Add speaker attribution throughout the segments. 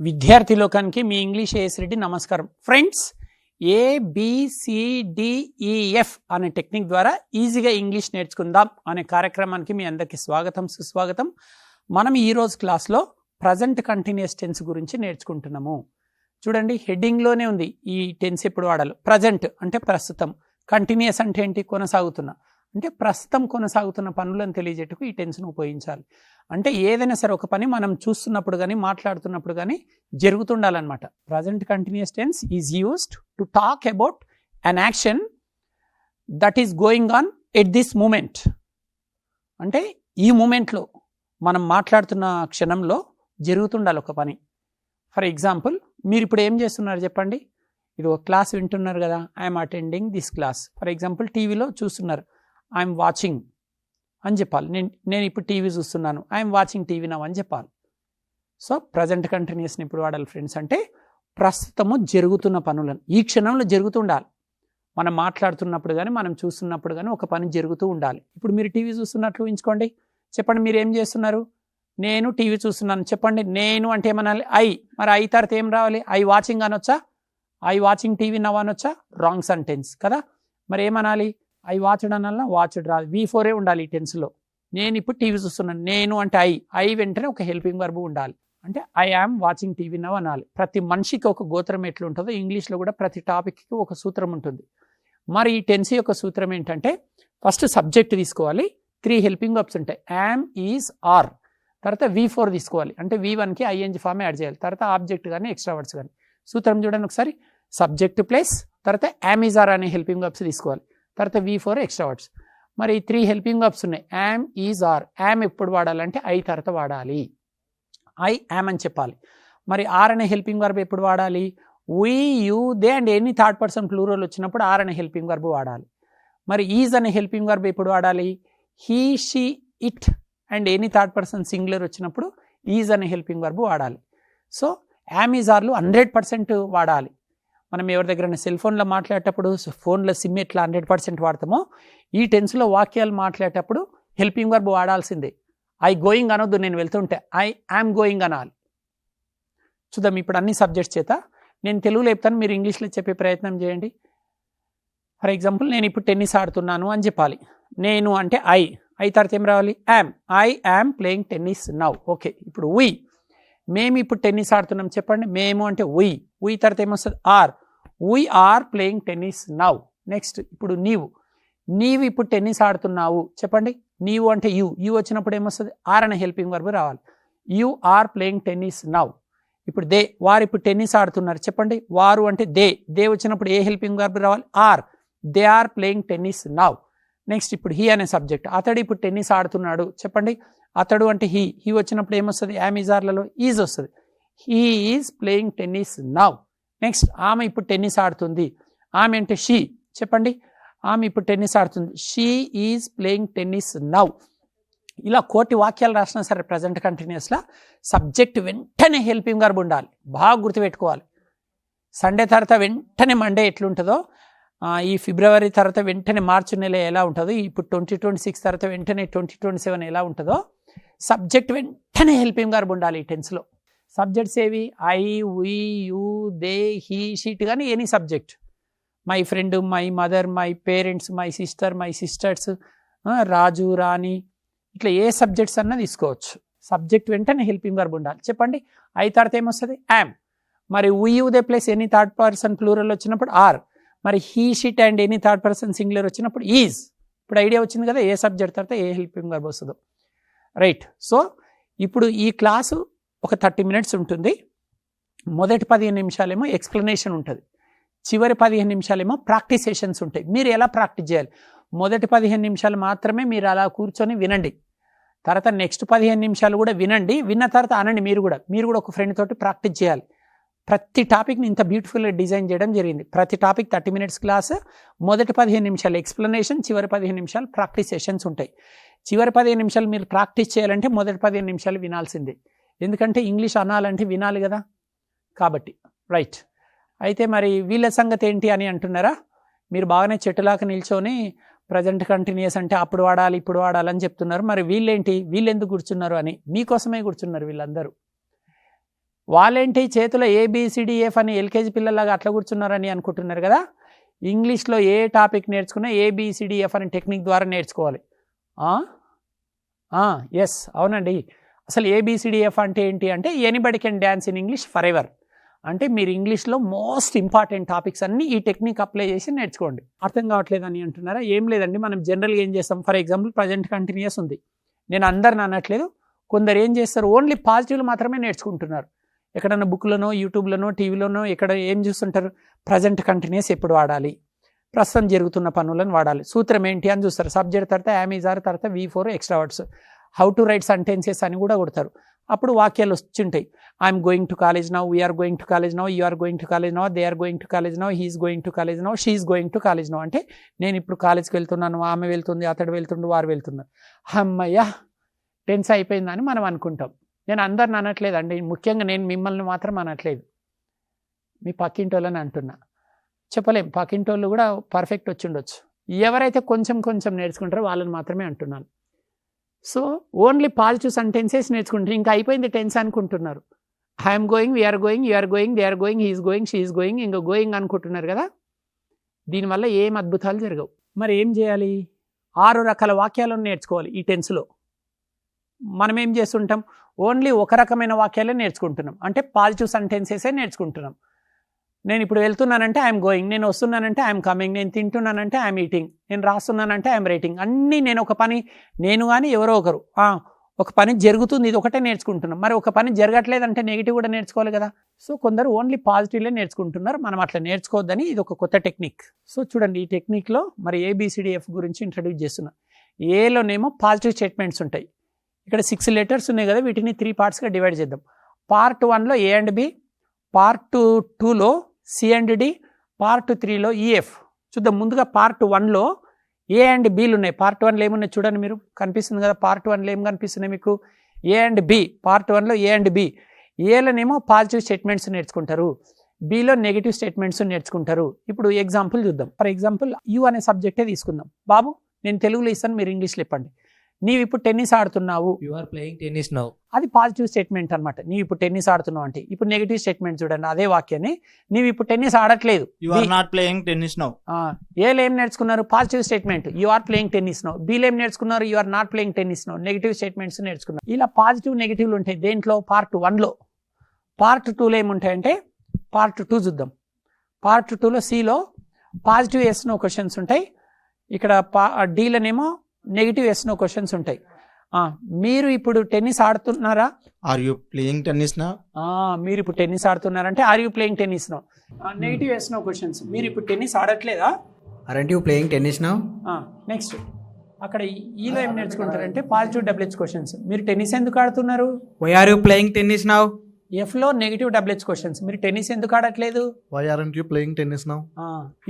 Speaker 1: విద్యార్థి లోకానికి మీ English as Reddy నమస్కారం. ఫ్రెండ్స్, ABCDEF అనే టెక్నిక్ ద్వారా ఈజీగా ఇంగ్లీష్ నేర్చుకుందాం అనే కార్యక్రమానికి మీ అందరికీ స్వాగతం, సుస్వాగతం. మనం ఈరోజు క్లాస్లో ప్రజెంట్ కంటిన్యూస్ టెన్స్ గురించి నేర్చుకుంటున్నాము. చూడండి, హెడ్డింగ్లోనే ఉంది ఈ టెన్స్ ఎప్పుడు వాడాలి. ప్రజెంట్ అంటే ప్రస్తుతం, కంటిన్యూస్ అంటే ఏంటి, కొనసాగుతున్న అంటే ప్రస్తుతం కొనసాగుతున్న పనులను తెలియజేటకు ఈ టెన్స్ను ఉపయోగించాలి. అంటే ఏదైనా సరే ఒక పని మనం చూస్తున్నప్పుడు కానీ మాట్లాడుతున్నప్పుడు కానీ జరుగుతుండాలన్నమాట. Present continuous tense is used to talk about an action that is going on at this moment. అంటే ఈ మూమెంట్లో మనం మాట్లాడుతున్న క్షణంలో జరుగుతుండాలి ఒక పని. ఫర్ ఎగ్జాంపుల్, మీరు ఇప్పుడు ఏం చేస్తున్నారు చెప్పండి. ఇది ఒక క్లాస్ వింటున్నారు కదా, I'm attending this class. For example, టీవీలో చూస్తున్నారు, ఐఎమ్ వాచింగ్ అని చెప్పాలి. నేను ఇప్పుడు టీవీ చూస్తున్నాను, ఐఎమ్ వాచింగ్ టీవీ నవ్ అని చెప్పాలి. సో ప్రజెంట్ కంటిన్యూస్ని ఇప్పుడు వాడాలి ఫ్రెండ్స్. అంటే ప్రస్తుతము జరుగుతున్న పనులను ఈ క్షణంలో జరుగుతుండాలి. మనం మాట్లాడుతున్నప్పుడు కానీ మనం చూస్తున్నప్పుడు కానీ ఒక పని జరుగుతూ ఉండాలి. ఇప్పుడు మీరు టీవీ చూస్తున్నట్లు ఊహించుకోండి. చెప్పండి, మీరు ఏం చేస్తున్నారు? నేను టీవీ చూస్తున్నాను. చెప్పండి, నేను అంటే ఏమనాలి? ఐ. మరి ఐ తర్వాత ఏం రావాలి? ఐ వాచింగ్ అనొచ్చా? ఐ వాచింగ్ టీవీ నవ్ అనొచ్చా? రాంగ్ సెంటెన్స్ కదా. మరి ఏమనాలి? I watched అనాలన్నా? వాచ్డ్ రాదు, V4 ఉండాలి ఈ టెన్స్లో. నేను ఇప్పుడు టీవీ చూస్తున్నాను, నేను అంటే ఐ వెంటనే ఒక హెల్పింగ్ వర్బ్ ఉండాలి. అంటే I am watching TV now అనాలి. ప్రతి మనిషికి ఒక గోత్రం ఎట్లుంటుందో ఇంగ్లీష్లో కూడా ప్రతి టాపిక్కి ఒక సూత్రం ఉంటుంది. మరి ఈ టెన్స్ యొక్క సూత్రం ఏంటంటే, ఫస్ట్ సబ్జెక్ట్ తీసుకోవాలి, 3 హెల్పింగ్ వర్బ్స్ ఉంటాయి, యామ్, ఈజ్, ఆర్. తర్వాత V4 తీసుకోవాలి, అంటే V1కి ING ఫామ్ యాడ్ చేయాలి. తర్వాత ఆబ్జెక్ట్ కానీ ఎక్స్ట్రా వర్డ్స్ కానీ. సూత్రం చూడండి ఒకసారి. సబ్జెక్ట్ ప్లస్ తర్వాత యామ్, ఈజ్, ఆర్ అనే హెల్పింగ్ వర్బ్స్ తీసుకోవాలి. తర్వాత V4 ఎక్స్ట్రా వర్డ్స్. మరి 3 హెల్పింగ్ వర్బ్స్ ఉన్నాయి, యామ్, ఈజ్, ఆర్. యామ్ ఎప్పుడు వాడాలంటే ఐ తర్వాత వాడాలి. ఐ యామ్ అని చెప్పాలి. మరి ఆర్ అనే హెల్పింగ్ వర్బ్ ఎప్పుడు వాడాలి? We, you, they and any third person plural వచ్చినప్పుడు ఆర్ అనే హెల్పింగ్ వర్బ్ వాడాలి. మరి ఈజ్ అనే హెల్పింగ్ వర్బ్ ఎప్పుడు వాడాలి? He, she, it and any third person singular వచ్చినప్పుడు ఈజ్ అనే హెల్పింగ్ వర్బ్ వాడాలి. సో యామ్, ఈజ్, ఆర్లు 100% వాడాలి. మనం ఎవరి దగ్గర సెల్ ఫోన్లో మాట్లాడేటప్పుడు ఫోన్లో సిమ్ ఎట్లా 100% వాడతామో, ఈ టెన్స్లో వాక్యాలు మాట్లాడేటప్పుడు హెల్పింగ్ వర్బ్ వాడాల్సిందే. ఐ గోయింగ్ అనొద్దు, నేను వెళ్తుంటే ఐ యామ్ గోయింగ్ అనాలి. చూద్దాం ఇప్పుడు అన్ని సబ్జెక్ట్స్ చేత. నేను తెలుగులో చెప్తాను, మీరు ఇంగ్లీష్లో చెప్పే ప్రయత్నం చేయండి. ఫర్ ఎగ్జాంపుల్, నేను ఇప్పుడు టెన్నిస్ ఆడుతున్నాను అని చెప్పాలి. నేను అంటే ఐ తర్వాత ఏం రావాలి? Yam. I am playing tennis now. Okay, ఇప్పుడు వీ, మేము ఇప్పుడు టెన్నిస్ ఆడుతున్నాం చెప్పండి. మేము అంటే వీ తర్వాత ఏమొస్తుంది? Are. We are playing tennis now. Next, ఇప్పుడు నీవు ఇప్పుడు టెన్నిస్ ఆడుతున్నావు చెప్పండి. నీవు అంటే యూ వచ్చినప్పుడు ఏమొస్తుంది? ఆర్ అనే హెల్పింగ్ వర్బ్ రావాలి. You are playing tennis now. ఇప్పుడు దే, వారు ఇప్పుడు టెన్నిస్ ఆడుతున్నారు చెప్పండి. వారు అంటే దే వచ్చినప్పుడు ఏ హెల్పింగ్ వర్బ్ రావాలి? Are. They are playing tennis now. Next, ఇప్పుడు హీ అనే సబ్జెక్ట్. అతడు ఇప్పుడు టెన్నిస్ ఆడుతున్నాడు చెప్పండి. అతడు అంటే హీ వచ్చినప్పుడు ఏమొస్తుంది? యామ్, ఈజ్, ఆర్లలో ఈజ్ వస్తుంది. He is playing tennis now. Next, ఆమె ఇప్పుడు టెన్నిస్ ఆడుతుంది. ఆమె అంటే షీ చెప్పండి. ఆమె ఇప్పుడు టెన్నిస్ ఆడుతుంది. She is playing tennis now. ఇలా కోటి వాక్యాలు రాసినా సరే ప్రజెంట్ కంటిన్యూస్లో సబ్జెక్ట్ వెంటనే హెల్పింగ్ వర్బ్ ఉండాలి. బాగా గుర్తుపెట్టుకోవాలి. సండే తర్వాత వెంటనే మండే ఎట్లుంటుందో, ఈ ఫిబ్రవరి తర్వాత వెంటనే మార్చి నెల ఎలా ఉంటుందో, ఇప్పుడు 2026 తర్వాత వెంటనే 2027 ఎలా ఉంటుందో, సబ్జెక్ట్ వెంటనే హెల్పింగ్ వర్బ్ ఉండాలి ఈ టెన్స్లో. సబ్జెక్ట్స్ ఏవి? I, we, you, they, he, she it కానీ any subject. My friend, my mother, my parents, my sister, my sisters, Raju, Rani, ఇట్లా ఏ సబ్జెక్ట్స్ అన్నా తీసుకోవచ్చు. సబ్జెక్ట్ వెంటనే హెల్పింగ్ వర్బ్ ఉండాలి చెప్పండి. ఐ తర్వాత ఏమొస్తుంది? యామ్. మరి we, you, they plus any third person plural వచ్చినప్పుడు ఆర్. మరి he, sheet and any third person singular వచ్చినప్పుడు ఈజ్. ఇప్పుడు ఐడియా వచ్చింది కదా ఏ సబ్జెక్ట్ తర్వాత ఏ హెల్పింగ్ వర్బ్ వస్తుందో. రైట్. సో ఇప్పుడు ఈ క్లాసు ఒక 30 minutes ఉంటుంది. మొదటి 15 నిమిషాలేమో ఎక్స్ప్లెనేషన్ ఉంటుంది, చివరి 15 నిమిషాలేమో ప్రాక్టీస్ సెషన్స్ ఉంటాయి. మీరు ఎలా ప్రాక్టీస్ చేయాలి? మొదటి 15 నిమిషాలు మాత్రమే మీరు అలా కూర్చొని వినండి. తర్వాత నెక్స్ట్ 15 నిమిషాలు కూడా వినండి. విన్న తర్వాత అనండి. మీరు కూడా ఒక ఫ్రెండ్ తోటి ప్రాక్టీస్ చేయాలి. ప్రతి టాపిక్ని ఇంత బ్యూటిఫుల్గా డిజైన్ చేయడం జరిగింది. ప్రతి టాపిక్ 30 minutes క్లాస్, మొదటి 15 నిమిషాలు ఎక్స్ప్లెనేషన్, చివరి 15 నిమిషాలు ప్రాక్టీస్ సెషన్స్ ఉంటాయి. చివరి 15 నిమిషాలు మీరు ప్రాక్టీస్ చేయాలంటే మొదటి 15 నిమిషాలు వినాల్సిందే. ఎందుకంటే ఇంగ్లీష్ అనాలంటే వినాలి కదా, కాబట్టి. రైట్. అయితే మరి వీళ్ళ సంగతి ఏంటి అని అంటున్నారా? మీరు బాగానే చెట్టులాగా నిల్చొని ప్రజెంట్ కంటిన్యూస్ అంటే అప్పుడు వాడాలి ఇప్పుడు వాడాలని చెప్తున్నారు. మరి వీళ్ళేంటి, వీళ్ళు ఎందుకు కూర్చున్నారు అని మీకోసమే కూర్చున్నారు వీళ్ళందరూ. వాళ్ళేంటి చేతిలో ABCDF అని ఎల్కేజీ పిల్లలాగా అట్లా కూర్చున్నారని అనుకుంటున్నారు కదా. ఇంగ్లీష్లో ఏ టాపిక్ నేర్చుకున్నా ABCDF అనే టెక్నిక్ ద్వారా నేర్చుకోవాలి. ఎస్, అవునండి. అసలు ABCDF అంటే ఏంటి అంటే anybody can dance in English for ever. అంటే మీరు ఇంగ్లీష్లో మోస్ట్ ఇంపార్టెంట్ టాపిక్స్ అన్నీ ఈ టెక్నిక్ అప్లై చేసి నేర్చుకోండి. అర్థం కావట్లేదని అంటున్నారా? ఏం లేదండి, మనం జనరల్గా ఏం చేస్తాం, ఫర్ ఎగ్జాంపుల్ ప్రజెంట్ కంటిన్యూస్ ఉంది. నేను అందరిని అనట్లేదు, కొందరు ఏం చేస్తారు, ఓన్లీ పాజిటివ్లు మాత్రమే నేర్చుకుంటున్నారు. ఎక్కడన్నా బుక్లోనో యూట్యూబ్లోనో టీవీలోనో ఎక్కడ ఏం చూస్తుంటారు, ప్రజెంట్ కంటిన్యూస్ ఎప్పుడు వాడాలి, ప్రస్తుతం జరుగుతున్న పనులను వాడాలి, సూత్రం ఏంటి అని చూస్తారు. సబ్జెక్ట్ తర్వాత యామ్ ఈజ్ ఆర్ తర్వాత V4 extra words, how to write sentences అని కూడా కొడతారు. అప్పుడు వాక్యాలు వచ్చింటాయి. I'm going to college now, we're going to college now, you are going to college now, they are going to college now, he is going to college now, she is going to college now. అంటే నేను ఇప్పుడు కాలేజ్కి వెళ్తున్నాను, ఆమె వెళ్తుంది, అతడు వెళ్తుండు, వారు వెళ్తున్నారు. అమ్మయ్య టెన్స్ అయిపోయిందని మనం అనుకుంటాం. నేను అందరిని అనట్లేదండి, ముఖ్యంగా నేను మిమ్మల్ని మాత్రం అనట్లేదు, మీ పక్కింటోళ్ళని అంటున్నా. చెప్పలేం, పక్కింటోళ్ళు కూడా పర్ఫెక్ట్ వచ్చి ఉండొచ్చు. ఎవరైతే కొంచెం కొంచెం నేర్చుకుంటారో వాళ్ళని మాత్రమే అంటున్నాను. సో ఓన్లీ పాజిటివ్ సెంటెన్సెస్ నేర్చుకుంటారు, ఇంకా అయిపోయింది టెన్స్ అనుకుంటున్నారు. I'm going, we are going, you are going, they are going, he is going, she is going, ఇంకా గోయింగ్ అనుకుంటున్నారు కదా. దీనివల్ల ఏం అద్భుతాలు జరగవు. మరి ఏం చేయాలి? 6 రకాల వాక్యాలను నేర్చుకోవాలి ఈ టెన్స్లో. మనం ఏం చేస్తుంటాం, ఓన్లీ ఒక రకమైన వాక్యాలే నేర్చుకుంటున్నాం, అంటే పాజిటివ్ సెంటెన్సెసే నేర్చుకుంటున్నాం. నేను ఇప్పుడు వెళ్తున్నానంటే ఐఎమ్ గోయింగ్, నేను వస్తున్నానంటే ఐఎమ్ కమింగ్, నేను తింటున్నానంటే ఐఎమ్ ఈటింగ్, నేను రాస్తున్నానంటే ఐఎమ్ రైటింగ్. అన్నీ నేను ఒక పని, నేను కానీ ఎవరో ఒకరు ఒక పని జరుగుతుంది, ఇది ఒకటే నేర్చుకుంటున్నాం. మరి ఒక పని జరగట్లేదంటే నెగిటివ్ కూడా నేర్చుకోవాలి కదా. సో కొందరు ఓన్లీ పాజిటివ్లే నేర్చుకుంటున్నారు, మనం అట్లా నేర్చుకోవద్దని ఇది ఒక కొత్త టెక్నిక్. సో చూడండి, ఈ టెక్నిక్లో మరి ABCDF గురించి ఇంట్రడ్యూస్ చేస్తున్నా. ఏలోనేమో పాజిటివ్ స్టేట్మెంట్స్ ఉంటాయి. ఇక్కడ 6 లెటర్స్ ఉన్నాయి కదా, వీటిని 3 పార్ట్స్గా డివైడ్ చేద్దాం. పార్ట్ 1లో A అండ్ B, పార్ట్ 2లో C అండ్ D, పార్ట్ 3లో EF. చూద్దాం. ముందుగా పార్ట్ 1లో A అండ్ Bలు ఉన్నాయి. పార్ట్ 1లో ఏమున్నాయి చూడండి, మీరు కనిపిస్తుంది కదా, పార్ట్ 1లో ఏం కనిపిస్తున్నాయి మీకు, A అండ్ B. పార్ట్ 1లో A అండ్ B. ఏలోనేమో పాజిటివ్ స్టేట్మెంట్స్ నేర్చుకుంటారు, Bలో నెగిటివ్ స్టేట్మెంట్స్ నేర్చుకుంటారు. ఇప్పుడు ఎగ్జాంపుల్ చూద్దాం. ఫర్ ఎగ్జాంపుల్ యూ అనే సబ్జెక్టే తీసుకుందాం. బాబు, నేను తెలుగులో ఇస్తాను, మీరు ఇంగ్లీష్లో చెప్పండి. నీవు ఇప్పుడు టెన్నిస్ ఆడుతున్నావు,
Speaker 2: you are playing tennis now.
Speaker 1: అది పాజిటివ్ స్టేట్మెంట్ అనమాట. నీవు ఇప్పుడు టెన్నిస్ ఆడుతున్నావు అంటే. ఇప్పుడు నెగిటివ్ స్టేట్మెంట్ చూడండి, అదే వాక్యాన్ని, నీవు ఇప్పుడు టెన్నిస్ ఆడట్లేదు,
Speaker 2: you are not playing tennis now.
Speaker 1: ఏలో ఏం నేర్చుకున్నారు, positive statement, you are playing tennis now. బీలో ఏం నేర్చుకున్నారు, you are not playing tennis now, negative statements నేర్చుకున్నారు. ఇలా పాజిటివ్ నెగిటివ్లు ఉంటాయి దేంట్లో, పార్ట్ 1లో. పార్ట్ 2లో ఏముంటాయంటే, పార్ట్ 2 చూద్దాం. పార్ట్ 2లో Cలో పాజిటివ్ ఎస్ నో క్వశ్చన్స్ ఉంటాయి, ఇక్కడ Dలోనేమో నెగిటివ్ ఎస్ నో క్వశ్చన్స్ ఉంటాయి. మీరు ఇప్పుడు టెన్నిస్ ఆడుతున్నారా,
Speaker 2: are you playing tennis now.
Speaker 1: మీరు ఇప్పుడు టెన్నిస్ ఆడుతున్నారంటే are you playing tennis now. Negative yes no questions, మీరు ఇప్పుడు టెన్నిస్ ఆడట్లేదా,
Speaker 2: aren't you playing tennis now.
Speaker 1: Next అక్కడ ఈలో ఏం నేర్చుకుంటారంటే పాజిటివ్ WH క్వశ్చన్స్, మీరు టెన్నిస్ ఎందుకు ఆడుతున్నారు,
Speaker 2: why are you playing tennis now.
Speaker 1: Fలో నెగిటివ్ WH క్వశ్చన్స్, మీరు టెన్నిస్ ఎందుకు ఆడట్లేదు,
Speaker 2: why aren't you playing tennis now.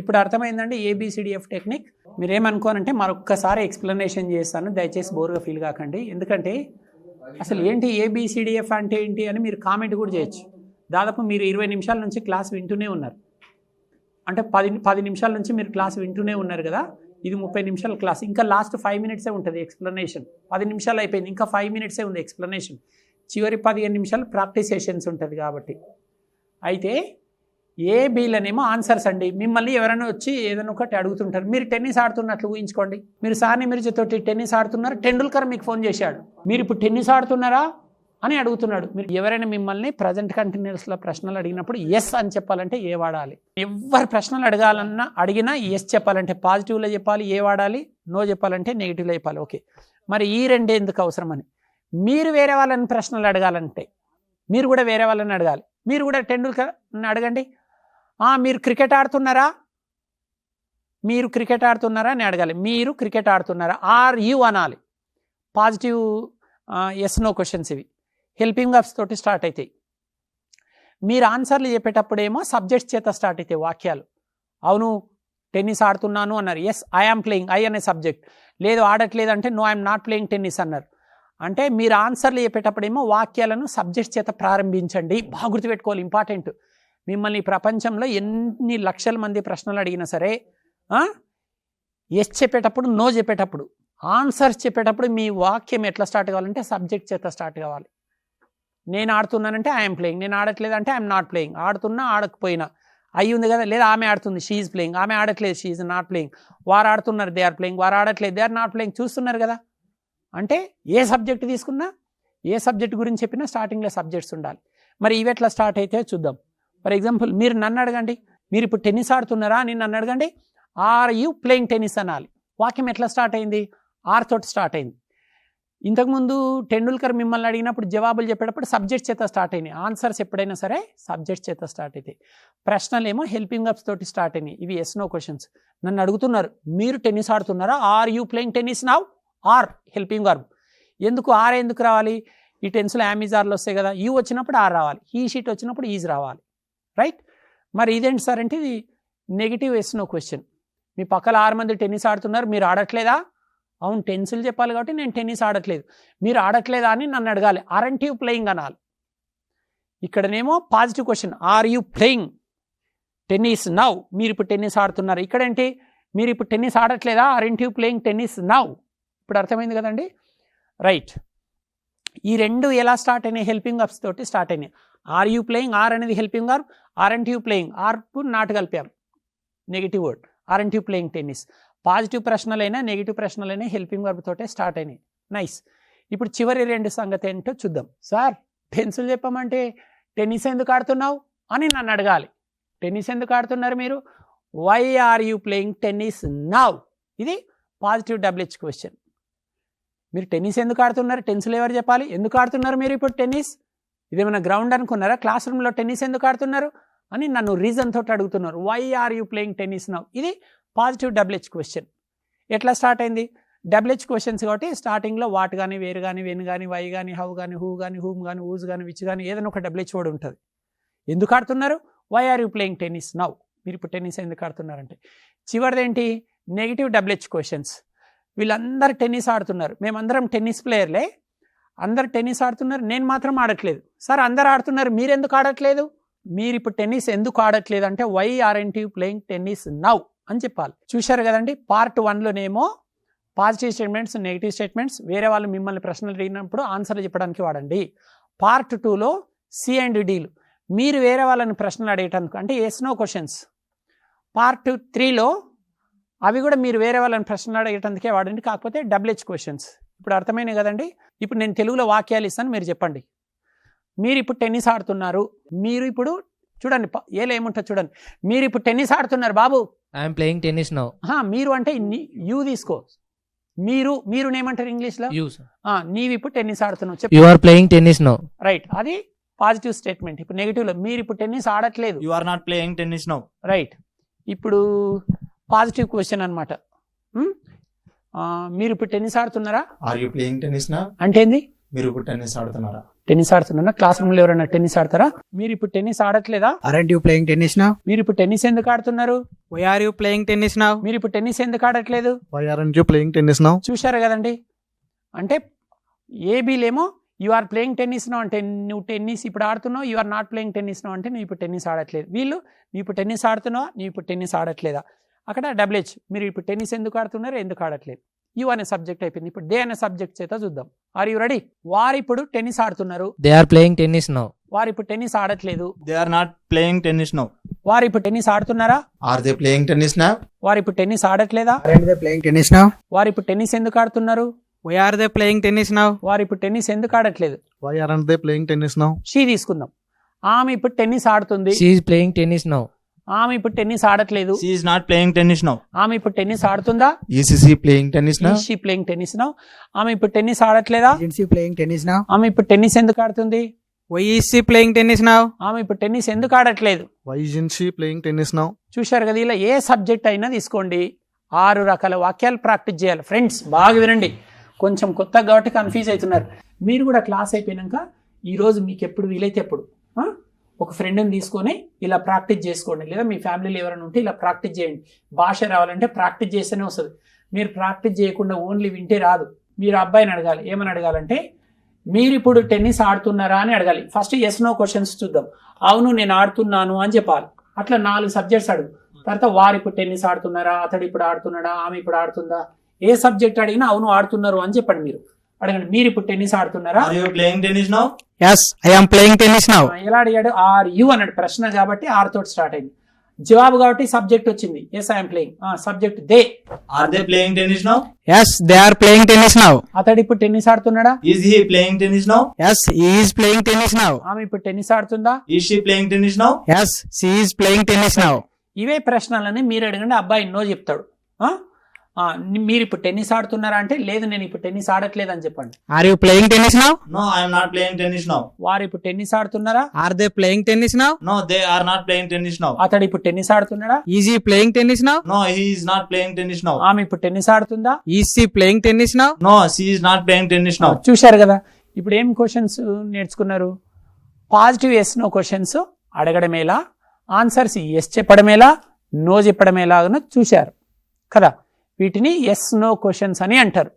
Speaker 1: ఇప్పుడు అర్థమైందండి ABCDF టెక్నిక్. మీరేమనుకోనంటే మరొక్కసారి ఎక్స్ప్లెనేషన్ చేస్తాను, దయచేసి బోర్గా ఫీల్ కాకండి. ఎందుకంటే అసలు ఏంటి ABCDF అంటే ఏంటి అని మీరు కామెంట్ కూడా చేయొచ్చు. దాదాపు మీరు 20 నిమిషాల నుంచి క్లాస్ వింటూనే ఉన్నారు, అంటే 10 నిమిషాల నుంచి మీరు క్లాస్ వింటూనే ఉన్నారు కదా. ఇది 30 నిమిషాల క్లాస్, ఇంకా లాస్ట్ 5 మినిట్సే ఉంటుంది ఎక్స్ప్లెనేషన్. 10 నిమిషాలు అయిపోయింది, ఇంకా 5 మినిట్సే ఉంది ఎక్స్ప్లెనేషన్. చివరి 15 నిమిషాలు ప్రాక్టీస్ సెషన్స్ ఉంటుంది కాబట్టి. అయితే ABలనేమో ఆన్సర్స్ అండి. మిమ్మల్ని ఎవరైనా వచ్చి ఏదైనా ఒకటి అడుగుతుంటారు, మీరు టెన్నిస్ ఆడుతున్నట్లు ఊహించుకోండి. మీరు సాని మిర్జాతోటి టెన్నిస్ ఆడుతున్నారు, టెండూల్కర్ మీకు ఫోన్ చేశాడు, మీరు ఇప్పుడు టెన్నిస్ ఆడుతున్నారా అని అడుగుతున్నాడు. మీరు ఎవరైనా మిమ్మల్ని ప్రజెంట్ కంటిన్యూస్లో ప్రశ్నలు అడిగినప్పుడు ఎస్ అని చెప్పాలంటే ఏ వాడాలి. ఎవరు ప్రశ్నలు అడిగినా ఎస్ చెప్పాలంటే పాజిటివ్లో చెప్పాలి, ఏ వాడాలి, నో చెప్పాలంటే నెగిటివ్లో చెప్పాలి. ఓకే, మరి ఈ రెండే ఎందుకు అవసరమని. మీరు వేరే వాళ్ళని ప్రశ్నలు అడగాలంటే మీరు కూడా వేరే వాళ్ళని అడగాలి. మీరు కూడా టెండూల్కర్ని అడగండి, మీరు క్రికెట్ ఆడుతున్నారా, మీరు క్రికెట్ ఆడుతున్నారా అని అడగాలి. మీరు క్రికెట్ ఆడుతున్నారా, ఆర్ యు అనాలి. పాజిటివ్ ఎస్ నో క్వశ్చన్స్ ఇవి హెల్పింగ్ వర్బ్స్ తోటి స్టార్ట్ అవుతాయి. మీరు ఆన్సర్లు చెప్పేటప్పుడేమో సబ్జెక్ట్స్ చేత స్టార్ట్ అవుతాయి వాక్యాలు. అవును టెన్నిస్ ఆడుతున్నాను అన్నారు, yes I am playing, I అనే సబ్జెక్ట్. లేదు ఆడట్లేదు అంటే no I'm not playing tennis అన్నారు. అంటే మీరు ఆన్సర్లు చెప్పేటప్పుడేమో వాక్యాలను సబ్జెక్ట్స్ చేత ప్రారంభించండి. బాగా గుర్తుపెట్టుకోవాలి, ఇంపార్టెంట్. మిమ్మల్ని ప్రపంచంలో ఎన్ని లక్షల మంది ప్రశ్నలు అడిగినా సరే ఎస్ చెప్పేటప్పుడు, నో చెప్పేటప్పుడు, ఆన్సర్స్ చెప్పేటప్పుడు మీ వాక్యం ఎట్లా స్టార్ట్ కావాలంటే సబ్జెక్ట్ చేత స్టార్ట్ కావాలి. నేను ఆడుతున్నానంటే ఐఎమ్ ప్లేయింగ్, నేను ఆడట్లేదు అంటే ఐఎమ్ నాట్ ప్లేయింగ్. ఆడుతున్నా ఆడకపోయినా అయ్యి ఉంది కదా, లేదా ఆమె ఆడుతుంది షీఈ్ ప్లేయింగ్, ఆమె ఆడట్లేదు షీఈ్ నాట్ ప్లేయింగ్, వారు ఆడుతున్నారు దే ఆర్ ప్లేయింగ్, వారు ఆడట్లేదు దే ఆర్ నాట్ ప్లేయింగ్. చూస్తున్నారు కదా, అంటే ఏ సబ్జెక్ట్ తీసుకున్నా ఏ సబ్జెక్ట్ గురించి చెప్పినా స్టార్టింగ్లో సబ్జెక్ట్స్ ఉండాలి. మరి ఇవి ఎట్లా స్టార్ట్ అయితే చూద్దాం. ఫర్ ఎగ్జాంపుల్ మీరు నన్ను అడగండి, మీరు ఇప్పుడు టెన్నిస్ ఆడుతున్నారా అని నన్ను అడగండి, ఆర్ యూ ప్లేయింగ్ టెన్నిస్ అనాలి. వాక్యం ఎట్లా స్టార్ట్ అయింది? ఆర్ తోటి స్టార్ట్ అయింది. ఇంతకుముందు టెండూల్కర్ మిమ్మల్ని అడిగినప్పుడు జవాబులు చెప్పేటప్పుడు సబ్జెక్ట్ చేత స్టార్ట్ అయినాయి. ఆన్సర్స్ ఎప్పుడైనా సరే సబ్జెక్ట్ చేత స్టార్ట్ అవుతాయి. ప్రశ్నలు ఏమో హెల్పింగ్ వర్బ్స్ తోటి స్టార్ట్ అయినాయి. ఇవి ఎస్ నో క్వశ్చన్స్. నన్ను అడుగుతున్నారు మీరు టెన్నిస్ ఆడుతున్నారా, are you playing tennis now, are helping verb. ఎందుకు ఆర్ ఎందుకు రావాలి? ఈ టెన్స్లో యామిజార్లు వస్తాయి కదా, యూ వచ్చినప్పుడు ఆర్ రావాలి, హీ షీట్ వచ్చినప్పుడు ఈజ్ రావాలి, రైట్? మరి ఇదేంటి సార్ అంటే ఇది నెగిటివ్ ఎస్ నో క్వశ్చన్. మీ పక్కల 6 మంది టెన్నిస్ ఆడుతున్నారు, మీరు ఆడట్లేదా? అవును టెన్సిల్ చెప్పాలి కాబట్టి నేను టెన్నిస్ ఆడట్లేదు. మీరు ఆడట్లేదా అని నన్ను అడగాలి, ఆర్ఎంట్ యూ ప్లేయింగ్ అనాలి. ఇక్కడనేమో positive question, are you playing tennis now, మీరు ఇప్పుడు టెన్నిస్ ఆడుతున్నారు. ఇక్కడేంటి, మీరు ఇప్పుడు టెన్నిస్ ఆడట్లేదా, aren't you playing tennis now. ఇప్పుడు అర్థమైంది కదండి, రైట్? ఈ రెండు ఎలా స్టార్ట్ అయినాయి? హెల్పింగ్ వర్బ్స్ తోటి స్టార్ట్ అయినాయి. ఆర్ యూ ప్లేయింగ్, ఆర్ అనేది helping verb, aren't you playing, are not కలిపాం negative word, aren't you playing tennis. Positive ప్రశ్నలైనా నెగిటివ్ ప్రశ్నలైనా హెల్పింగ్ వర్బ్ తోటే స్టార్ట్ అయినాయి. నైస్. ఇప్పుడు చివరి 2 సంగతి ఏంటో చూద్దాం. సార్ పెన్సిల్ చెప్పమంటే టెన్నిస్ ఎందుకు ఆడుతున్నావు అని నన్ను అడగాలి. టెన్నిస్ ఎందుకు ఆడుతున్నారు మీరు? Why are you playing tennis now. ఇది పాజిటివ్ డబ్ల్యూహెచ్ క్వశ్చన్. మీరు టెన్నిస్ ఎందుకు ఆడుతున్నారు, టెన్సిల్ ఎవరు చెప్పాలి? ఎందుకు ఆడుతున్నారు మీరు ఇప్పుడు టెన్నిస్? ఇదేమైనా గ్రౌండ్ అనుకున్నారా? క్లాస్ రూమ్లో టెన్నిస్ ఎందుకు ఆడుతున్నారు అని నన్ను రీజన్ తోటి అడుగుతున్నారు. Why are you playing tennis now. ఇది పాజిటివ్ డబ్ల్యూహెచ్ క్వశ్చన్. ఎట్లా స్టార్ట్ అయింది? డబ్ల్యూహెచ్ క్వశ్చన్స్ కాబట్టి స్టార్టింగ్లో వాట్ కానీ, వేరు కానీ, వెన్ కానీ, వై కానీ, హౌ కానీ, హూ కానీ, హూమ్ కానీ, ఊజ్ కానీ, విచ్ కానీ ఏదైనా ఒక డబ్ల్యూహెచ్ వర్డ్ ఉంటుంది. ఎందుకు ఆడుతున్నారు? Why are you playing tennis now. మీరు ఇప్పుడు టెన్నిస్ ఎందుకు ఆడుతున్నారంటే. చివరిదేంటి? Negative WH questions. వీళ్ళందరూ టెన్నిస్ ఆడుతున్నారు, మేమందరం టెన్నిస్ ప్లేయర్లే, అందరు టెన్నిస్ ఆడుతున్నారు, నేను మాత్రం ఆడట్లేదు. సార్ అందరు ఆడుతున్నారు, మీరు ఎందుకు ఆడట్లేదు? మీరు ఇప్పుడు టెన్నిస్ ఎందుకు ఆడట్లేదు అంటే why aren't you playing tennis now అని చెప్పాలి. చూశారు కదండి, పార్ట్ 1లోనేమో పాజిటివ్ స్టేట్మెంట్స్, నెగిటివ్ స్టేట్మెంట్స్, వేరే వాళ్ళు మిమ్మల్ని ప్రశ్నలు అడిగినప్పుడు ఆన్సర్లు చెప్పడానికి వాడండి. పార్ట్ 2లో సి అండ్ డీలు, మీరు వేరే వాళ్ళని ప్రశ్నలు అడిగేటందుకు అంటే ఎస్ నో క్వశ్చన్స్. పార్ట్ 3లో అవి కూడా మీరు వేరే వాళ్ళని ప్రశ్నలు అడిగేటందుకే వాడండి, కాకపోతే డబ్ల్యూహెచ్ క్వశ్చన్స్. ఇప్పుడు అర్థమైనాయి కదండి. ఇప్పుడు నేను తెలుగులో వాక్యాలు ఇస్తాను, మీరు చెప్పండి. మీరు ఇప్పుడు టెన్నిస్ ఆడుతున్నారు, మీరు ఇప్పుడు చూడండి ఏలో ఏముంటుంది చూడండి. మీరు ఇప్పుడు టెన్నిస్ ఆడుతున్నారు బాబు,
Speaker 3: ఐఎమ్ ప్లేయింగ్ టెన్నిస్ నౌ.
Speaker 1: మీరు అంటే యూ తీసుకో, మీరు ఏమంటారు ఇంగ్లీష్లో? నీవు ఇప్పుడు టెన్నిస్ ఆడుతున్నావు చెప్పు.
Speaker 3: You are playing tennis now.
Speaker 1: Right, అది పాజిటివ్ స్టేట్మెంట్. ఇప్పుడు నెగిటివ్లో మీరు ఇప్పుడు టెన్నిస్ ఆడట్లేదు,
Speaker 2: you are not playing tennis now.
Speaker 1: Right, ఇప్పుడు పాజిటివ్ క్వశ్చన్ అనమాట. మీరు ఇప్పుడు టెన్నిస్ ఆడుతున్నారా?
Speaker 2: Are you playing tennis now
Speaker 1: అంటే ఏంది?
Speaker 2: మీరు ఇప్పుడు టెన్నిస్ ఆడుతున్నారా?
Speaker 1: టెన్నిస్ ఆడుతున్నారా? క్లాస్ రూమ్ లో ఎవరైనా టెన్నిస్ ఆడతారా? మీరు ఇప్పుడు టెన్నిస్ ఆడట్లేదా?
Speaker 2: Aren't you playing tennis now.
Speaker 1: మీరు ఇప్పుడు టెన్నిస్ ఎందుకు ఆడుతున్నారు?
Speaker 2: Why are you playing tennis now.
Speaker 1: మీరు ఇప్పుడు టెన్నిస్ ఎందుకు ఆడట్లేదు?
Speaker 2: Why aren't you playing tennis now.
Speaker 1: చూశారు కదండి, అంటే ఏబీలేమో you are playing tennis now అంటే నువ్వు టెన్నిస్ ఇప్పుడు ఆడుతున్నావు, you are not playing tennis now అంటే నువ్వు ఇప్పుడు టెన్నిస్ ఆడట్లేదు. వీళ్ళు నువ్వు ఇప్పుడు టెన్నిస్ ఆడుతున్నావా, నువ్వు ఇప్పుడు టెన్నిస్ ఆడట్లేదా. అక్కడ డబ్ల్యూహెచ్, మీరు ఇప్పుడు టెన్నిస్ ఎందుకు ఆడుతున్నారు, ఎందుకు ఆడట్లేదు. యు అనే సబ్జెక్ట్ అయిపోయింది. ఇప్పుడు దే అనే సబ్జెక్ట్ చేత చూద్దాం. Are you ready? వారు ఇప్పుడు టెన్నిస్ ఆడుతున్నారు,
Speaker 3: they are playing tennis now.
Speaker 1: వారు ఇప్పుడు టెన్నిస్ ఆడట్లేదు,
Speaker 2: they are not playing tennis now.
Speaker 1: వారు ఇప్పుడు టెన్నిస్ ఆడుతున్నారా?
Speaker 2: Are they playing tennis now.
Speaker 1: వారు ఇప్పుడు టెన్నిస్ ఆడట్లేదా?
Speaker 2: Aren't they playing tennis now.
Speaker 1: వారు ఇప్పుడు టెన్నిస్ ఎందుకు ఆడుతున్నారు?
Speaker 2: Why are they playing tennis now.
Speaker 1: వారు ఇప్పుడు టెన్నిస్ ఎందుకు ఆడట్లేదు?
Speaker 2: Why aren't they playing tennis now.
Speaker 1: She తీసుకుందాం. ఆమె ఇప్పుడు టెన్నిస్ ఆడుతుంది,
Speaker 3: she is playing tennis now.
Speaker 1: ఆమె ఇప్పుడు టెన్నిస్ ఆడట్లేదు,
Speaker 2: she is not playing tennis now.
Speaker 1: ఆమె ఇప్పుడు టెన్నిస్ ఆడుతుందా?
Speaker 2: Is she playing tennis now.
Speaker 1: She playing tennis now. ఆమె ఇప్పుడు టెన్నిస్ ఆడట్లేదా?
Speaker 2: Isn't she playing tennis now.
Speaker 1: ఆమె ఇప్పుడు టెన్నిస్ ఎందుకు ఆడుతుంది?
Speaker 2: Why is she playing tennis now.
Speaker 1: ఆమె ఇప్పుడు టెన్నిస్ ఎందుకు ఆడట్లేదు?
Speaker 2: Why isn't she playing tennis now.
Speaker 1: చూశారు కదా, ఇలా ఏ సబ్జెక్ట్ అయినా తీసుకోండి, 6 రకాల వాక్యాలు ప్రాక్టీస్ చేయాలి. ఫ్రెండ్స్ బాగా వినండి, కొంచెం కొత్తగా కాబట్టి కన్ఫ్యూజ్ అవుతున్నారు. మీరు కూడా క్లాస్ అయిపోయినాక ఈరోజు మీకు ఎప్పుడు వీలైతే ఎప్పుడు ఒక ఫ్రెండ్ని తీసుకొని ఇలా ప్రాక్టీస్ చేసుకోండి, లేదా మీ ఫ్యామిలీలో ఎవరైనా ఉంటే ఇలా ప్రాక్టీస్ చేయండి. భాష రావాలంటే ప్రాక్టీస్ చేస్తేనే వస్తుంది. మీరు ప్రాక్టీస్ చేయకుండా ఓన్లీ వింటే రాదు. మీరు అబ్బాయిని అడగాలి, ఏమని అడగాలంటే మీరు ఇప్పుడు టెన్నిస్ ఆడుతున్నారా అని అడగాలి. ఫస్ట్ ఎస్ నో క్వశ్చన్స్ చూద్దాం. అవును నేను ఆడుతున్నాను అని చెప్పాలి. అట్లా 4 సబ్జెక్ట్స్ అడుగు. తర్వాత వారు ఇప్పుడు టెన్నిస్ ఆడుతున్నారా, అతడు ఇప్పుడు ఆడుతున్నాడా, ఆమె ఇప్పుడు ఆడుతుందా, ఏ సబ్జెక్ట్ అడిగినా అవును ఆడుతున్నారు అని చెప్పండి మీరు. అడగండి, మీరు ఇప్పుడు టెన్నిస్ ఆడుతున్నారా?
Speaker 4: Are you playing tennis now?
Speaker 2: Yes, I am playing tennis now.
Speaker 1: ఎలా అడిగాడు? ఆర్ యు అన్నాడు. ప్రశ్న కాబట్టి ఆర్ తోటి స్టార్ట్ అయింది. జవాబు కాబట్టి సబ్జెక్ట్ వచ్చింది. Yes I'm playing. Subject they.
Speaker 4: Are they playing tennis now?
Speaker 2: Yes, they are playing tennis now.
Speaker 1: అతడు ఇప్పుడు tennis ఆడుతున్నాడా?
Speaker 4: Is he playing tennis now?
Speaker 2: Yes, he is playing tennis now.
Speaker 1: ఆమె ఇప్పుడు tennis ఆడుతుందా?
Speaker 4: Is she playing tennis now?
Speaker 2: Yes, she is playing tennis now.
Speaker 1: ఇవే ప్రశ్నలని మీరు అడగండి, అబ్బాయి no చెప్తాడు. మీరు ఇప్పుడు టెన్నిస్ ఆడుతున్నారా అంటే లేదు నేను ఇప్పుడు టెన్నిస్ ఆడట్లేదు అని చెప్పండి.
Speaker 2: Are you playing tennis now?
Speaker 4: No, I am not playing tennis now.
Speaker 1: వారు ఇప్పుడు టెన్నిస్ ఆడుతున్నారా?
Speaker 2: Are they playing tennis now?
Speaker 4: No, they are not playing tennis now.
Speaker 1: అతడు ఇప్పుడు tennis ఆడుతున్నాడా?
Speaker 2: Is he playing tennis now?
Speaker 4: No, he is not playing tennis now.
Speaker 1: ఆమె ఇప్పుడు tennis ఆడుతుందా?
Speaker 2: Is she playing tennis now?
Speaker 4: No, she is not playing tennis now.
Speaker 1: చూశారు కదా. ఇప్పుడు ఏం questions నేర్చుకున్నారు? Positive yes no questions అడగడమేలా, answers yes చెప్పడమేలా, no చెప్పడమేలాగా చూశారు కదా. వీటిని ఎస్ నో క్వశ్చన్స్ అని అంటారు.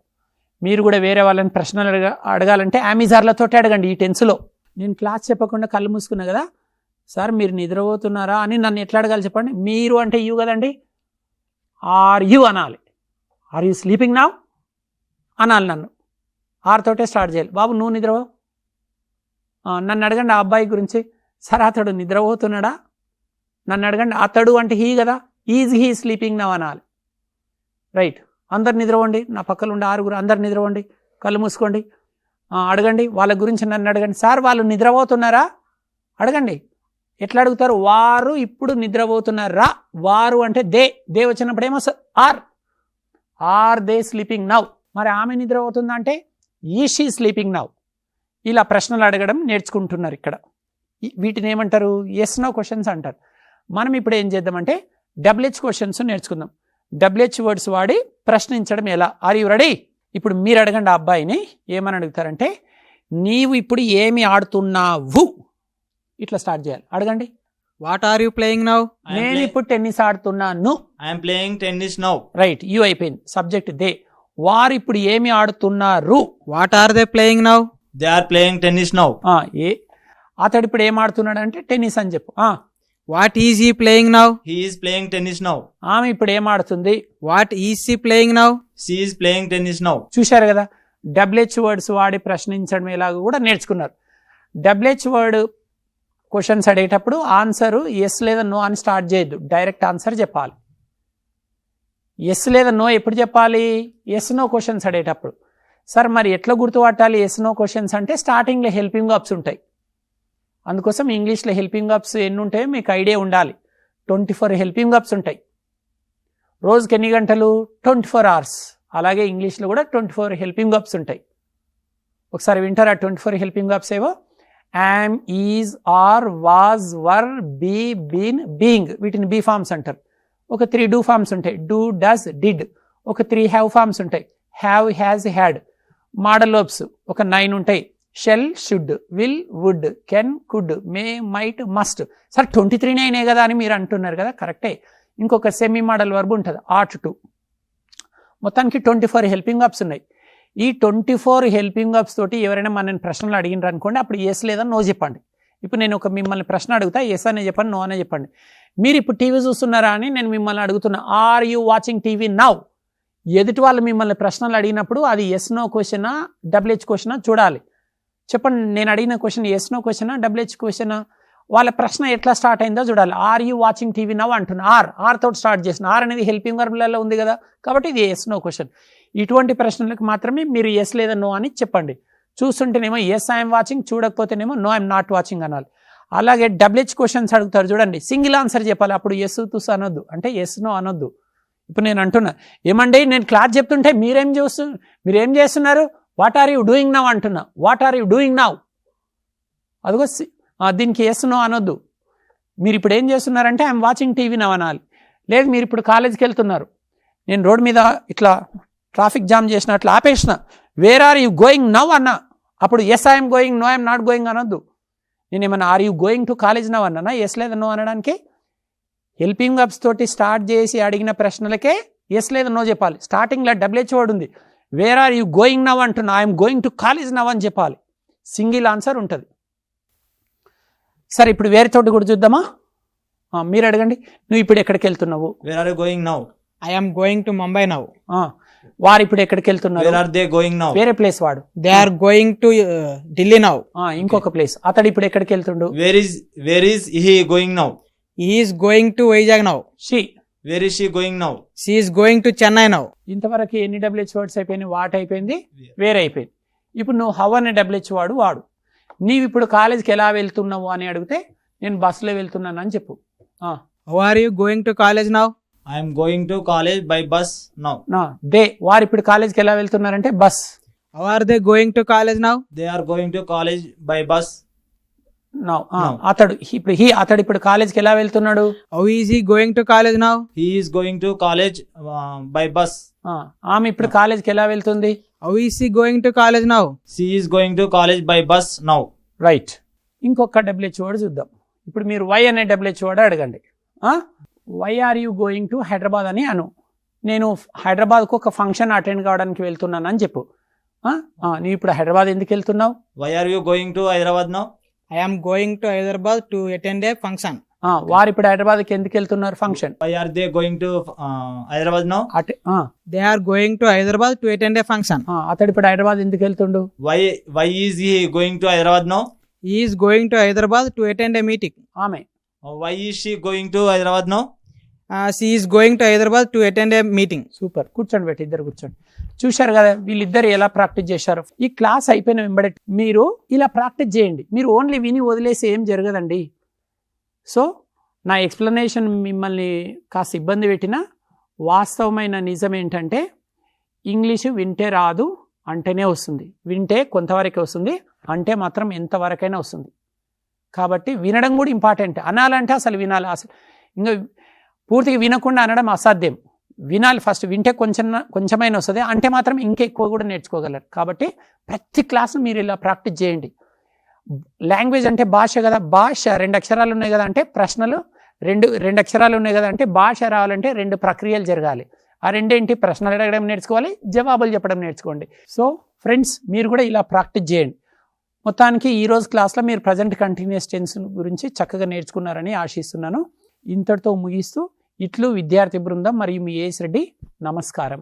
Speaker 1: మీరు కూడా వేరే వాళ్ళని ప్రశ్నలు అడగాలంటే అమెజార్లతోటి అడగండి. ఈ టెన్స్లో నేను క్లాస్ చెప్పకుండా కళ్ళు మూసుకున్నా కదా, సార్ మీరు నిద్రపోతున్నారా అని నన్ను ఎట్లా అడగాలి చెప్పండి. మీరు అంటే యూ కదండి, ఆర్ యూ అనాలి. ఆర్ యూ స్లీపింగ్ నౌ అనాలి. నన్ను ఆర్ తోటే స్టార్ట్ చేయాలి. బాబు నువ్వు నిద్రపో, నన్ను అడగండి ఆ అబ్బాయి గురించి. సార్ అతడు నిద్రపోతున్నాడా? నన్ను అడగండి. అతడు అంటే హీ కదా, ఈజ్ హీ స్లీపింగ్ నౌ అనాలి. రైట్. అందరు నిద్రపోండి, నా పక్కన ఉండే 6 అందరు నిద్రపోండి, కళ్ళు మూసుకోండి. అడగండి వాళ్ళ గురించి నన్ను అడగండి. సార్ వాళ్ళు నిద్రపోతున్నారా అడగండి. ఎట్లా అడుగుతారు? వారు ఇప్పుడు నిద్రపోతున్నారా. వారు అంటే దే వచ్చినప్పుడు ఏమో ఆర్ దే స్లీపింగ్ నౌ. మరి ఆమె నిద్రపోతుందా అంటే ఈ షీ స్లీపింగ్ నౌ. ఇలా ప్రశ్నలు అడగడం నేర్చుకుంటున్నారు ఇక్కడ. వీటిని ఏమంటారు? ఎస్ నో క్వశ్చన్స్ అంటారు. మనం ఇప్పుడు ఏం చేద్దామంటే డబ్ల్యూహెచ్ క్వశ్చన్స్ నేర్చుకుందాం. డబ్ల్యూహెచ్ వర్డ్స్ వాడి ప్రశ్నించడం ఎలా. Are you ready? ఇప్పుడు మీరు అడగండి ఆ అబ్బాయిని. ఏమని అడుగుతారంటే నీవు ఇప్పుడు ఏమి ఆడుతున్నావు ఇట్లా స్టార్ట్ చేయాలి. అడగండి.
Speaker 2: What are you playing now?
Speaker 1: నేను ఇప్పుడు టెన్నిస్ ఆడుతున్నాను.
Speaker 4: I am playing tennis now.
Speaker 1: Right, you అయిపోయింది. Subject they. వారు ఇప్పుడు ఏమి ఆడుతున్నారు.
Speaker 2: What are they playing now?
Speaker 4: They are playing tennis now.
Speaker 1: అతడు ఇప్పుడు ఏం ఆడుతున్నాడు అంటే టెన్నిస్ అని చెప్పు.
Speaker 2: What is he playing now?
Speaker 4: He is playing tennis now.
Speaker 1: ఆమె ఇప్పుడు ఏం ఆడుతుంది.
Speaker 2: What is she playing now?
Speaker 4: She is playing tennis now.
Speaker 1: చూశారు కదా. డబ్ల్యూహెచ్ వర్డ్స్ వాడి ప్రశ్నించడం ఎలాగో కూడా నేర్చుకున్నారు. డబ్ల్యూహెచ్ వర్డ్ క్వశ్చన్స్ అడిగేటప్పుడు ఆన్సర్ ఎస్ లేదా నో అని స్టార్ట్ చేయొద్దు, డైరెక్ట్ ఆన్సర్ చెప్పాలి. ఎస్ లేదా నో ఎప్పుడు చెప్పాలి? ఎస్ నో క్వశ్చన్స్ అడిగేటప్పుడు. సార్ మరి ఎట్లా గుర్తుపట్టాలి ఎస్ నో క్వశ్చన్స్ అంటే స్టార్టింగ్లో హెల్పింగ్ వర్బ్స్ ఉంటాయి. అందుకోసం ఇంగ్లీష్లో హెల్పింగ్ వర్బ్స్ ఎన్ని ఉంటాయో మీకు ఐడియా ఉండాలి. 24 హెల్పింగ్ వర్బ్స్ ఉంటాయి. రోజుకి ఎన్ని గంటలు? 24 hours. అలాగే ఇంగ్లీష్లో కూడా 24 హెల్పింగ్ వర్బ్స్ ఉంటాయి. ఒకసారి వింటారా 24 హెల్పింగ్ వర్బ్స్ ఏవో? Am, is, are, was, were, be, been, being. వీటిని బీ ఫార్మ్స్ అంటారు. ఒక 3 డూ ఫార్మ్స్ ఉంటాయి. Do, does, did. ఒక 3 హ్యావ్ ఫార్మ్స్ ఉంటాయి. Have, has, had. Modal verbs ఒక 9 ఉంటాయి. Shall, should, will, would, can, could, may, might, must. Sir 23 అయినాయి కదా అని మీరు అంటున్నారు కదా, కరెక్టే. ఇంకొక సెమీ మోడల్ వర్బ్ ఉంటుంది, ఆట్ టు. మొత్తానికి 24 హెల్పింగ్ వర్బ్స్ ఉన్నాయి. ఈ 24 హెల్పింగ్ వర్బ్స్ తోటి ఎవరైనా మనల్ని ప్రశ్నలు అడిగినారు అనుకోండి, అప్పుడు ఎస్ లేదా నో చెప్పండి. ఇప్పుడు నేను ఒక మిమ్మల్ని ప్రశ్న అడుగుతా, ఎస్ అనే చెప్పండి, నో అనే చెప్పండి. మీరు ఇప్పుడు టీవీ చూస్తున్నారా అని నేను మిమ్మల్ని అడుగుతున్నా, are you watching TV now. ఎదుటి వాళ్ళు మిమ్మల్ని ప్రశ్నలు అడిగినప్పుడు అది ఎస్ నో క్వశ్చనా డబ్ల్యూహెచ్ క్వశ్చనా చూడాలి. చెప్పండి, నేను అడిగిన క్వశ్చన్ ఎస్ నో క్వశ్చనా డబ్ల్యూహెచ్ క్వశ్చనా. వాళ్ళ ప్రశ్న ఎట్లా స్టార్ట్ అయిందో చూడాలి. Are you watching TV now అంటున్నా, ఆర్ తోటి స్టార్ట్ చేసిన. ఆర్ అనేది హెల్పింగ్ వర్బ్లలో ఉంది కదా, కాబట్టి ఇది ఎస్ నో క్వశ్చన్. ఇటువంటి ప్రశ్నలకు మాత్రమే మీరు ఎస్ లేదా నో అని చెప్పండి. చూస్తుంటేనేమో ఎస్ ఐఎమ్ వాచింగ్, చూడకపోతేనేమో నో ఐఎమ్ నాట్ వాచింగ్ అనాలి. అలాగే డబ్ల్యూహెచ్ క్వశ్చన్స్ అడుగుతారు చూడండి, సింగిల్ ఆన్సర్ చెప్పాలి. అప్పుడు ఎస్ తుస్ అనొద్దు, అంటే ఎస్ నో అనొద్దు. ఇప్పుడు నేను అంటున్నా, ఏమండి నేను క్లాస్ చెప్తుంటే మీరేం చేస్తున్నారు, what are you doing now అంటున్నా. What are you doing now, అదిగో దీనికి ఎస్ నో అనొద్దు. మీరు ఇప్పుడు ఏం చేస్తున్నారంటే ఐఎమ్ వాచింగ్ టీవీ నౌ అనాలి. లేదు మీరు ఇప్పుడు కాలేజీకి వెళ్తున్నారు, నేను రోడ్ మీద ఇట్లా ట్రాఫిక్ జామ్ చేసినట్లు ఆపేసిన, where are you going now అన్నా, అప్పుడు yes I'm going, no I'm not going అనొద్దు. నేను ఏమన్నా are you going to college now అన్నానా, ఎస్ లేదా నో అనడానికి? హెల్పింగ్ వర్బ్స్ తోటి స్టార్ట్ చేసి అడిగిన ప్రశ్నలకే ఎస్ లేదా నో చెప్పాలి. స్టార్టింగ్లో డబ్ల్యూహెచ్ వర్డ్ ఉంది, where are you going now అంటున్నా, I'm going to college now అని చెప్పాలి. సింగిల్ ఆన్సర్ ఉంటుంది. సరే ఇప్పుడు వేరే చోటు కూడా చూద్దామా. మీరు అడగండి, నువ్వు ఇప్పుడు ఎక్కడికి వెళ్తున్నావు.
Speaker 4: Where are you going now?
Speaker 2: I am going to Mumbai now.
Speaker 1: వారు ఇప్పుడు ఎక్కడికి
Speaker 4: Where
Speaker 1: వెళ్తున్నారు?
Speaker 4: are they going now?
Speaker 1: వేరే ప్లేస్ వాడు.
Speaker 2: They are going to Delhi now.
Speaker 1: ఇంకొక ప్లేస్. అతడు ఇప్పుడు ఎక్కడికి వెళ్తుండు?
Speaker 4: Where is he going now?
Speaker 2: He is going to Vizag now.
Speaker 1: She.
Speaker 4: Where is she going now?
Speaker 2: She is going to Chennai now.
Speaker 1: ఇంతవరకు ఎన్ని WH words అయిపోయినాయి? What అయిపోయింది, వేరే అయిపోయింది. ఇప్పుడు నువ్వు హౌ అనే డబ్ల్యూహెచ్ వాడు వాడు. నీవు ఇప్పుడు కాలేజీకి ఎలా వెళ్తున్నావు అని అడిగితే నేను బస్సులో వెళ్తున్నాను అని చెప్పు.
Speaker 2: How are you going to college now?
Speaker 4: I am going to college by bus now.
Speaker 1: వారు ఇప్పుడు కాలేజీకి ఎలా వెళ్తున్నారంటే bus.
Speaker 2: How are they going to college now?
Speaker 4: They are going to college by bus.
Speaker 1: అతడు ఇప్పుడు కాలేజీకి ఎలా వెళ్తున్నాడు?
Speaker 2: How is he going to college now?
Speaker 4: He is going to college by bus.
Speaker 1: ఆమె ఇప్పుడు కాలేజీకి ఎలా వెళ్తుంది?
Speaker 2: How is he going to college now?
Speaker 4: She is going to college by bus now.
Speaker 1: Right. ఇంకొక డబ్ల్యూహెచ్ వర్డ్ చూద్దాం. ఇప్పుడు మీరు why అనే డబ్ల్యూహెచ్ వర్డ్ అడగండి. Why are you going to Hyderabad అని అను. నేను హైదరాబాద్కు ఒక ఫంక్షన్ అటెండ్ కావడానికి వెళ్తున్నాను అని చెప్పు. నువ్వు ఇప్పుడు హైదరాబాద్ ఎందుకు వెళ్తున్నావు?
Speaker 4: Why are you going to Hyderabad now?
Speaker 2: I am going to Hyderabad to attend a function.
Speaker 1: వారు ఇప్పుడు హైదరాబాద్కి ఎందుకు వెళ్తున్నారు? Function.
Speaker 4: Why are they going to Hyderabad now?
Speaker 2: They are going to Hyderabad to attend a function.
Speaker 1: అతడు ఇప్పుడు హైదరాబాద్ ఎందుకు వెళ్తుండు?
Speaker 4: Why is he going to Hyderabad now?
Speaker 2: He is going to Hyderabad to attend a meeting.
Speaker 1: ఆమె.
Speaker 4: Why is she going to Hyderabad now?
Speaker 2: She is going to Hyderabad to attend a meeting.
Speaker 1: Super. కూర్చోండి పెట్టి ఇద్దరు కూర్చోండి. చూశారు కదా వీళ్ళిద్దరు ఎలా practice చేశారు. ఈ క్లాస్ అయిపోయిన వెంబడి మీరు ఇలా ప్రాక్టీస్ చేయండి. మీరు ఓన్లీ విని వదిలేసి ఏం జరగదండి. సో నా ఎక్స్ప్లెనేషన్ మిమ్మల్ని కాస్త ఇబ్బంది పెట్టిన వాస్తవమైన నిజం ఏంటంటే ఇంగ్లీషు వింటే రాదు అంటేనే వస్తుంది. వింటే కొంతవరకే వస్తుంది, అంటే మాత్రం ఎంతవరకైనా వస్తుంది. కాబట్టి వినడం కూడా ఇంపార్టెంట్. అనాలంటే అసలు వినాలి. అసలు ఇంకా పూర్తిగా వినకుండా అనడం అసాధ్యం. వినాలి. ఫస్ట్ వింటే కొంచెమైనా వస్తుంది, అంటే మాత్రం ఇంకా ఎక్కువ కూడా నేర్చుకోగలరు. కాబట్టి ప్రతి క్లాసు మీరు ఇలా ప్రాక్టీస్ చేయండి. లాంగ్వేజ్ అంటే భాష కదా, భాష 2 అక్షరాలు ఉన్నాయి కదా అంటే ప్రశ్నలు రెండు అక్షరాలు ఉన్నాయి కదా అంటే భాష రావాలంటే 2 ప్రక్రియలు జరగాలి. ఆ రెండేంటి? ప్రశ్నలు అడగడం నేర్చుకోవాలి, జవాబులు చెప్పడం నేర్చుకోండి. సో ఫ్రెండ్స్ మీరు కూడా ఇలా ప్రాక్టీస్ చేయండి. మొత్తానికి ఈరోజు క్లాస్లో మీరు ప్రజెంట్ కంటిన్యూస్ టెన్స్ గురించి చక్కగా నేర్చుకున్నారని ఆశిస్తున్నాను. ఇంతటితో ముగిస్తూ ఇట్లు విద్యార్థి బృందం మరియు మీ ఏఎస్ రెడ్డి. నమస్కారం.